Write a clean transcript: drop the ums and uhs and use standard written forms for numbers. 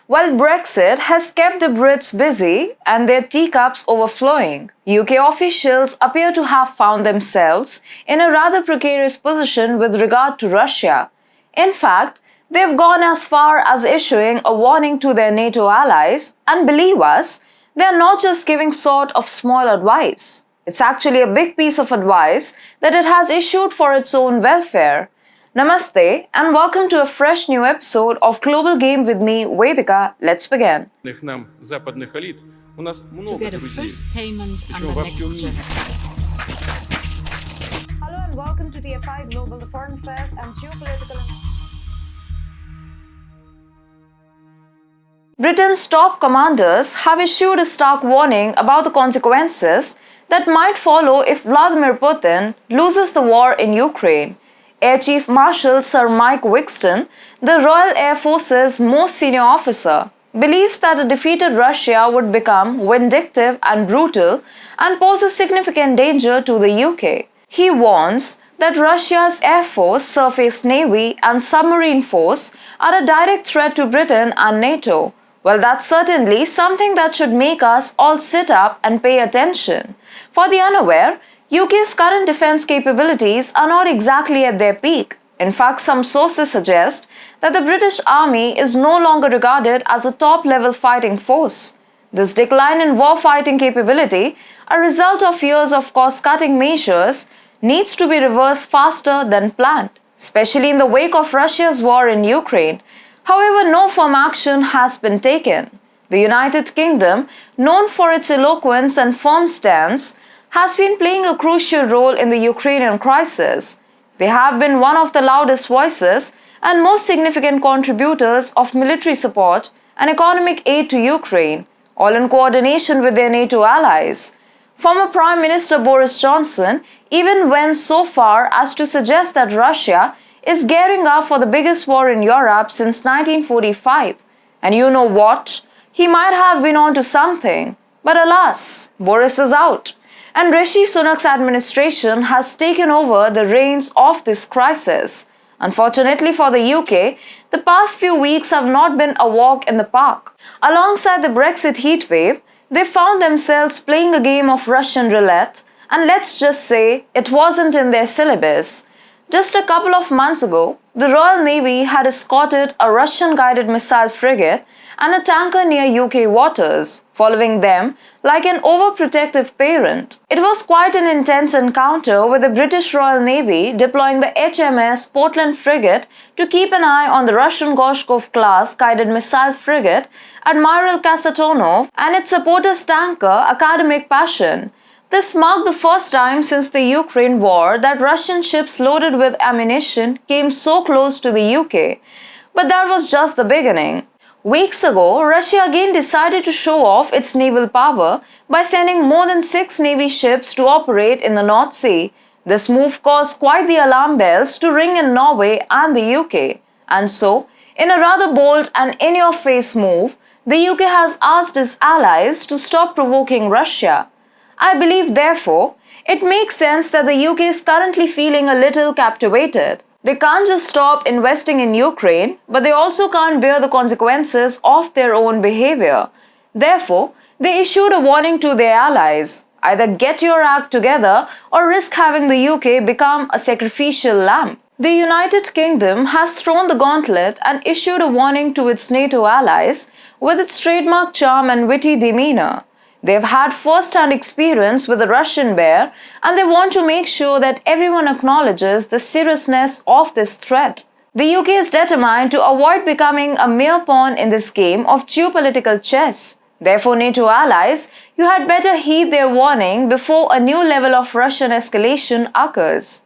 While Brexit has kept the Brits busy and their teacups overflowing, UK officials appear to have found themselves in a rather precarious position with regard to Russia. In fact, they've gone as far as issuing a warning to their NATO allies, and believe us, they're not just giving sort of small advice. It's actually a big piece of advice that it has issued for its own welfare. Namaste and welcome to a fresh new episode of Global Game with me, Vedika. Let's begin. Нам западных элит у нас много get a друзей. first payment and Причем the во next всем мире. Hello and welcome to TFI Global, the foreign affairs and geopolitical. Britain's top commanders have issued a stark warning about the consequences that might follow if Vladimir Putin loses the war in Ukraine. Air Chief Marshal Sir Mike Wixton, the Royal Air Force's most senior officer, believes that a defeated Russia would become vindictive and brutal and poses significant danger to the UK. He warns that Russia's Air Force, Surface Navy, and submarine force are a direct threat to Britain and NATO. Well, that's certainly something that should make us all sit up and pay attention. For the unaware, UK's current defense capabilities are not exactly at their peak. In fact, some sources suggest that the British Army is no longer regarded as a top-level fighting force. This decline in war-fighting capability, a result of years of cost-cutting measures, needs to be reversed faster than planned, especially in the wake of Russia's war in Ukraine. However, no firm action has been taken. The United Kingdom, known for its eloquence and firm stance, has been playing a crucial role in the Ukrainian crisis. They have been one of the loudest voices and most significant contributors of military support and economic aid to Ukraine, all in coordination with their NATO allies. Former Prime Minister Boris Johnson even went so far as to suggest that Russia is gearing up for the biggest war in Europe since 1945. And you know what? He might have been onto something. But alas, Boris is out. And Rishi Sunak's administration has taken over the reins of this crisis. Unfortunately for the UK, the past few weeks have not been a walk in the park. Alongside the Brexit heatwave, they found themselves playing a game of Russian roulette, and let's just say it wasn't in their syllabus. Just a couple of months ago, the Royal Navy had escorted a Russian-guided missile frigate and a tanker near UK waters, following them like an overprotective parent. It was quite an intense encounter with the British Royal Navy deploying the HMS Portland frigate to keep an eye on the Russian Gorshkov-class guided missile frigate Admiral Kasatonov and its supporters tanker Academic Passion. This marked the first time since the Ukraine war that Russian ships loaded with ammunition came so close to the UK. But that was just the beginning. Weeks ago, Russia again decided to show off its naval power by sending more than 6 Navy ships to operate in the North Sea. This move caused quite the alarm bells to ring in Norway and the UK. And so, in a rather bold and in-your-face move, the UK has asked its allies to stop provoking Russia. I believe, therefore, it makes sense that the UK is currently feeling a little captivated. They can't just stop investing in Ukraine, but they also can't bear the consequences of their own behavior. Therefore, they issued a warning to their allies. Either get your act together or risk having the UK become a sacrificial lamb. The United Kingdom has thrown the gauntlet and issued a warning to its NATO allies with its trademark charm and witty demeanor. They've had first-hand experience with the Russian bear, and they want to make sure that everyone acknowledges the seriousness of this threat. The UK is determined to avoid becoming a mere pawn in this game of geopolitical chess. Therefore, NATO allies, you had better heed their warning before a new level of Russian escalation occurs.